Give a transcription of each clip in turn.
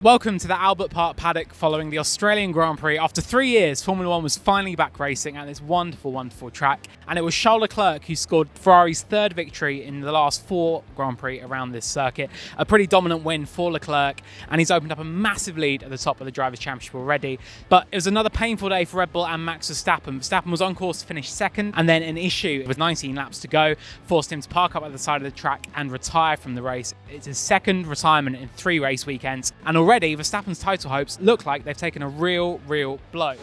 Welcome to the Albert Park paddock following the Australian Grand Prix. After 3 years, Formula One was finally back racing at this wonderful, wonderful track. And it was Charles Leclerc who scored Ferrari's third victory in the last 4 Grand Prix around this circuit. A pretty dominant win for Leclerc, and he's opened up a massive lead at the top of the Drivers' Championship already. But it was another painful day for Red Bull and Max Verstappen. Verstappen was on course to finish second, and then an issue with 19 laps to go forced him to park up at the side of the track and retire from the race. It's his second retirement in 3 race weekends, and already Verstappen's title hopes look like they've taken a real blow.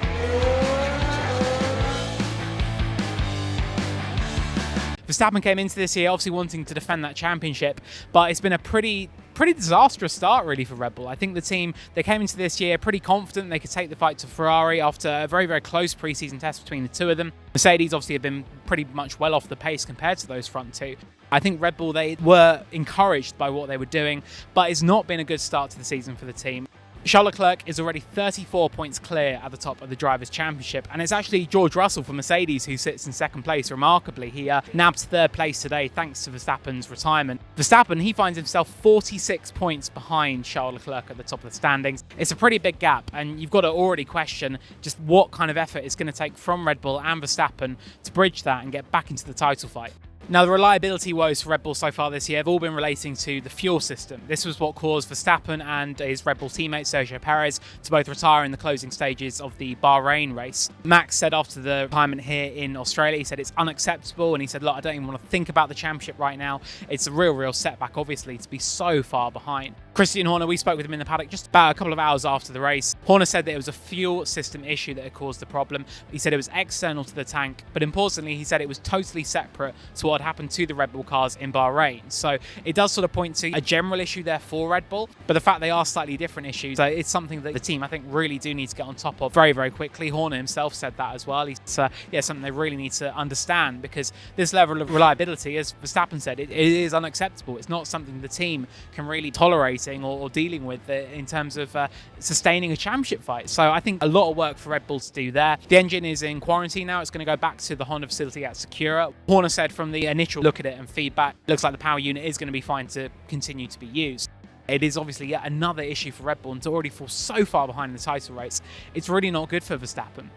Verstappen came into this year obviously wanting to defend that championship, but it's been a pretty disastrous start really for Red Bull. I think the team, they came into this year pretty confident they could take the fight to Ferrari after a very close pre-season test between the two of them. Mercedes obviously have been pretty much well off the pace compared to those front two. I think Red Bull, they were encouraged by what they were doing, but it's not been a good start to the season for the team. Charles Leclerc is already 34 points clear at the top of the Drivers' Championship, and it's actually George Russell for Mercedes who sits in second place. Remarkably, he nabbed third place today thanks to Verstappen's retirement. Verstappen, he finds himself 46 points behind Charles Leclerc at the top of the standings. It's a pretty big gap, and you've got to already question just what kind of effort it's going to take from Red Bull and Verstappen to bridge that and get back into the title fight. Now, the reliability woes for Red Bull so far this year have all been relating to the fuel system. This was what caused Verstappen and his Red Bull teammate Sergio Perez to both retire in the closing stages of the Bahrain race. Max said after the retirement here in Australia, he said it's unacceptable, and he said, look, I don't even want to think about the championship right now. It's a real setback, obviously, to be so far behind. Christian Horner, we spoke with him in the paddock just about a couple of hours after the race. Horner said that it was a fuel system issue that had caused the problem. He said it was external to the tank, but importantly, he said it was totally separate to what had happened to the Red Bull cars in Bahrain. So it does sort of point to a general issue there for Red Bull, but the fact they are slightly different issues, so it's something that the team, I think, really do need to get on top of very quickly. Horner himself said that as well. He's something they really need to understand, because this level of reliability, as Verstappen said, it is unacceptable. It's not something the team can really tolerate or dealing with in terms of sustaining a championship fight. So I think a lot of work for Red Bull to do there. The engine is in quarantine now. It's going to go back to the Honda facility at Sakura. Horner said from the initial look at it and feedback, looks like the power unit is going to be fine to continue to be used. It is obviously yet another issue for Red Bull, and to already fall so far behind in the title race, it's really not good for Verstappen.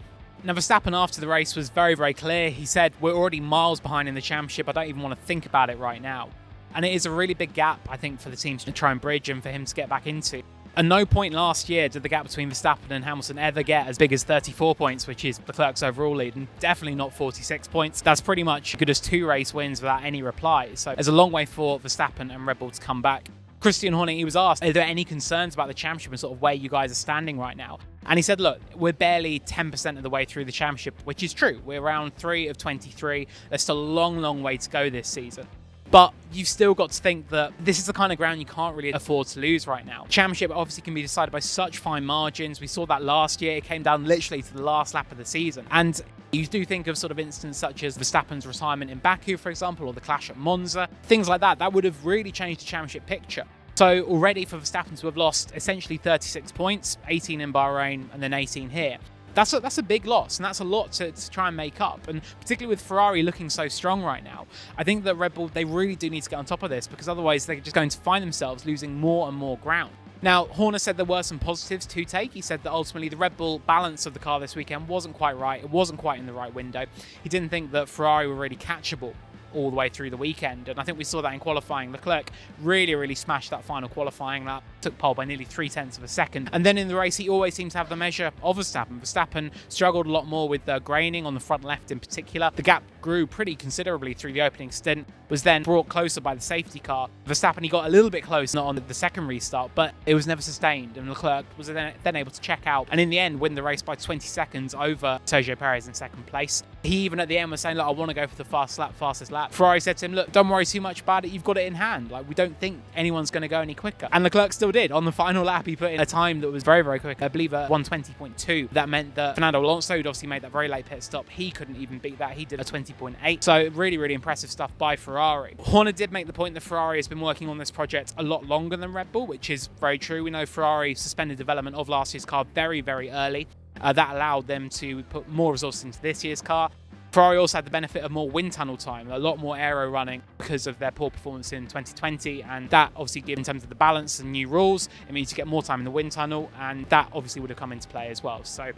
Now, Verstappen after the race was very clear. He said, we're already miles behind in the championship. I don't even want to think about it right now. And it is a really big gap, I think, for the team to try and bridge and for him to get back into. At no point last year did the gap between Verstappen and Hamilton ever get as big as 34 points, which is Leclerc's overall lead, and definitely not 46 points. That's pretty much good as 2 race wins without any reply. So there's a long way for Verstappen and Red Bull to come back. Christian Horner, he was asked, are there any concerns about the championship and sort of where you guys are standing right now? And he said, look, we're barely 10% of the way through the championship, which is true. We're round 3 of 23. There's still a long way to go this season. But you've still got to think that this is the kind of ground you can't really afford to lose right now. Championship obviously can be decided by such fine margins. We saw that last year. It came down literally to the last lap of the season. And you do think of sort of instances such as Verstappen's retirement in Baku, for example, or the clash at Monza. Things like that. That would have really changed the championship picture. So already for Verstappen to have lost essentially 36 points, 18 in Bahrain and then 18 here, that's a big loss, and that's a lot to try and make up. And particularly with Ferrari looking so strong right now, I think that Red Bull, they really do need to get on top of this, because otherwise they're just going to find themselves losing more and more ground. Now, Horner said there were some positives to take. He said that ultimately the Red Bull balance of the car this weekend wasn't quite right. It wasn't quite in the right window. He didn't think that Ferrari were really catchable all the way through the weekend, and I think we saw that in qualifying. Leclerc really smashed that final qualifying lap, took pole by nearly 0.3 of a second, and then in the race he always seems to have the measure of Verstappen struggled a lot more with graining on the front left in particular. The gap grew pretty considerably through the opening stint, was then brought closer by the safety car. Verstappen, he got a little bit close on the second restart, but it was never sustained, and Leclerc was then able to check out and in the end win the race by 20 seconds over Sergio Perez in second place. He even at the end was saying, look, I want to go for the fastest lap. Ferrari said to him, look, don't worry too much about it, you've got it in hand. Like, we don't think anyone's going to go any quicker. And Leclerc still did. On the final lap, he put in a time that was very quick. I believe at 1:20.2. That meant that Fernando Alonso, who'd obviously made that very late pit stop, he couldn't even beat that. He did a 20.8. So really impressive stuff by Ferrari. Horner did make the point that Ferrari has been working on this project a lot longer than Red Bull, which is very true. We know Ferrari suspended development of last year's car very early. That allowed them to put more resources into this year's car. Ferrari also had the benefit of more wind tunnel time, a lot more aero running because of their poor performance in 2020, and that obviously, in terms of the balance and new rules, it means you get more time in the wind tunnel, and that obviously would have come into play as well. So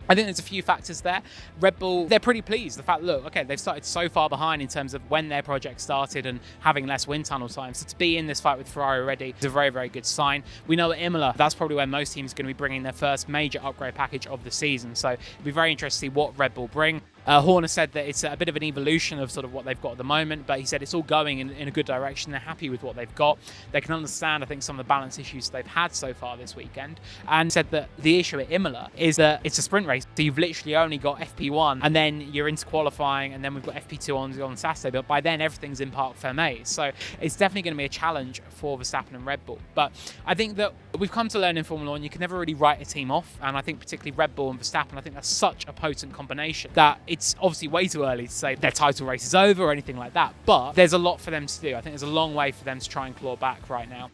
I think there's a few factors there. Red Bull, they're pretty pleased. The fact, look, okay, they've started so far behind in terms of when their project started and having less wind tunnel time. So to be in this fight with Ferrari already is a very, very good sign. We know at Imola, that's probably where most teams are going to be bringing their first major upgrade package of the season. So it'll be very interesting to see what Red Bull bring. Horner said that it's a bit of an evolution of sort of what they've got at the moment, but he said it's all going in a good direction. They're happy with what they've got. They can understand, I think, some of the balance issues they've had so far this weekend, and said that the issue at Imola is that it's a sprint race. So you've literally only got FP1, and then you're into qualifying, and then we've got FP2 on Saturday, but by then everything's in Parc Fermé. So it's definitely going to be a challenge for Verstappen and Red Bull. But I think that we've come to learn in Formula 1, you can never really write a team off, and I think particularly Red Bull and Verstappen, I think that's such a potent combination that it's obviously way too early to say their title race is over or anything like that, but there's a lot for them to do. I think there's a long way for them to try and claw back right now.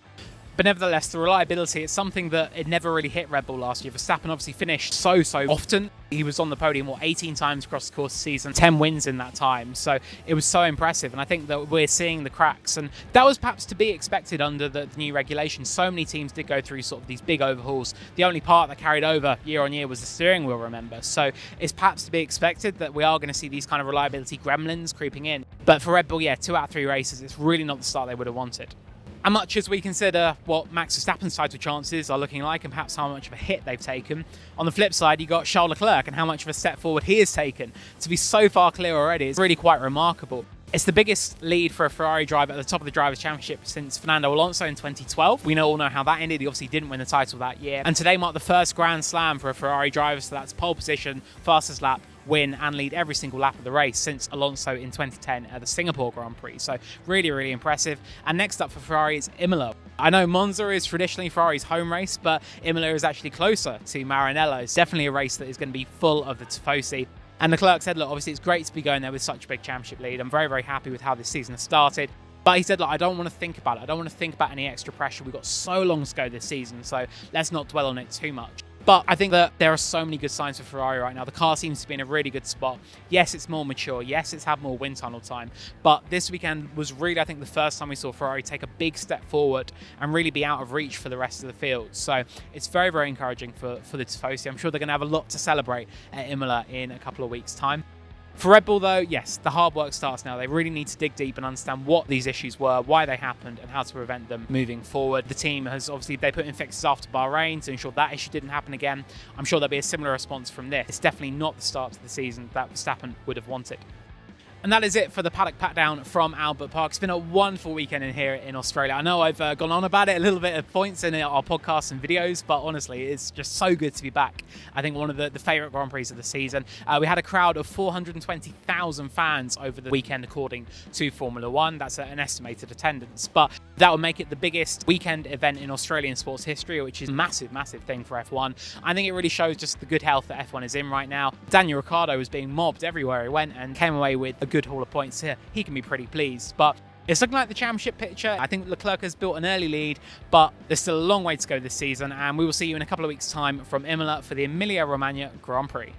But nevertheless, the reliability, it's something that it never really hit Red Bull last year. Verstappen obviously finished so often. He was on the podium, 18 times across the course of the season, 10 wins in that time. So it was so impressive. And I think that we're seeing the cracks. And that was perhaps to be expected under the new regulations. So many teams did go through sort of these big overhauls. The only part that carried over year on year was the steering wheel, remember. So it's perhaps to be expected that we are going to see these kind of reliability gremlins creeping in. But for Red Bull, 2 out of 3 races, it's really not the start they would have wanted. And much as we consider what Max Verstappen's title chances are looking like and perhaps how much of a hit they've taken, on the flip side, you got Charles Leclerc and how much of a step forward he has taken. To be so far clear already is really quite remarkable. It's the biggest lead for a Ferrari driver at the top of the Drivers' Championship since Fernando Alonso in 2012. We all know how that ended. He obviously didn't win the title that year. And today marked the first Grand Slam for a Ferrari driver, so that's pole position, fastest lap, win and lead every single lap of the race since Alonso in 2010 at the Singapore Grand Prix. So really, really impressive. And next up for Ferrari is Imola. I know Monza is traditionally Ferrari's home race, but Imola is actually closer to Maranello. It's definitely a race that is going to be full of the Tifosi. And Leclerc said, look, obviously it's great to be going there with such a big championship lead. I'm very, very happy with how this season has started. But he said, look, I don't want to think about it. I don't want to think about any extra pressure. We've got so long to go this season, so let's not dwell on it too much. But I think that there are so many good signs for Ferrari right now. The car seems to be in a really good spot. Yes, it's more mature. Yes, it's had more wind tunnel time. But this weekend was really, I think, the first time we saw Ferrari take a big step forward and really be out of reach for the rest of the field. So it's very, very encouraging for the Tifosi. I'm sure they're going to have a lot to celebrate at Imola in a couple of weeks' time. For Red Bull, though, yes, the hard work starts now. They really need to dig deep and understand what these issues were, why they happened, and how to prevent them moving forward. The team has obviously, they put in fixes after Bahrain to ensure that issue didn't happen again. I'm sure there'll be a similar response from this. It's definitely not the start to the season that Verstappen would have wanted. And that is it for the Paddock Pat Down from Albert Park. It's been a wonderful weekend in here in Australia. I know I've gone on about it a little bit at points in our podcasts and videos, but honestly, it's just so good to be back. I think one of the favourite Grand Prix of the season. We had a crowd of 420,000 fans over the weekend, according to Formula 1. That's an estimated attendance, but that would make it the biggest weekend event in Australian sports history, which is a massive, massive thing for F1. I think it really shows just the good health that F1 is in right now. Daniel Ricciardo was being mobbed everywhere he went and came away with a good haul of points here. He can be pretty pleased, but it's looking like the championship picture. I think Leclerc has built an early lead, but there's still a long way to go this season, and we will see you in a couple of weeks' time from Imola for the Emilia-Romagna Grand Prix.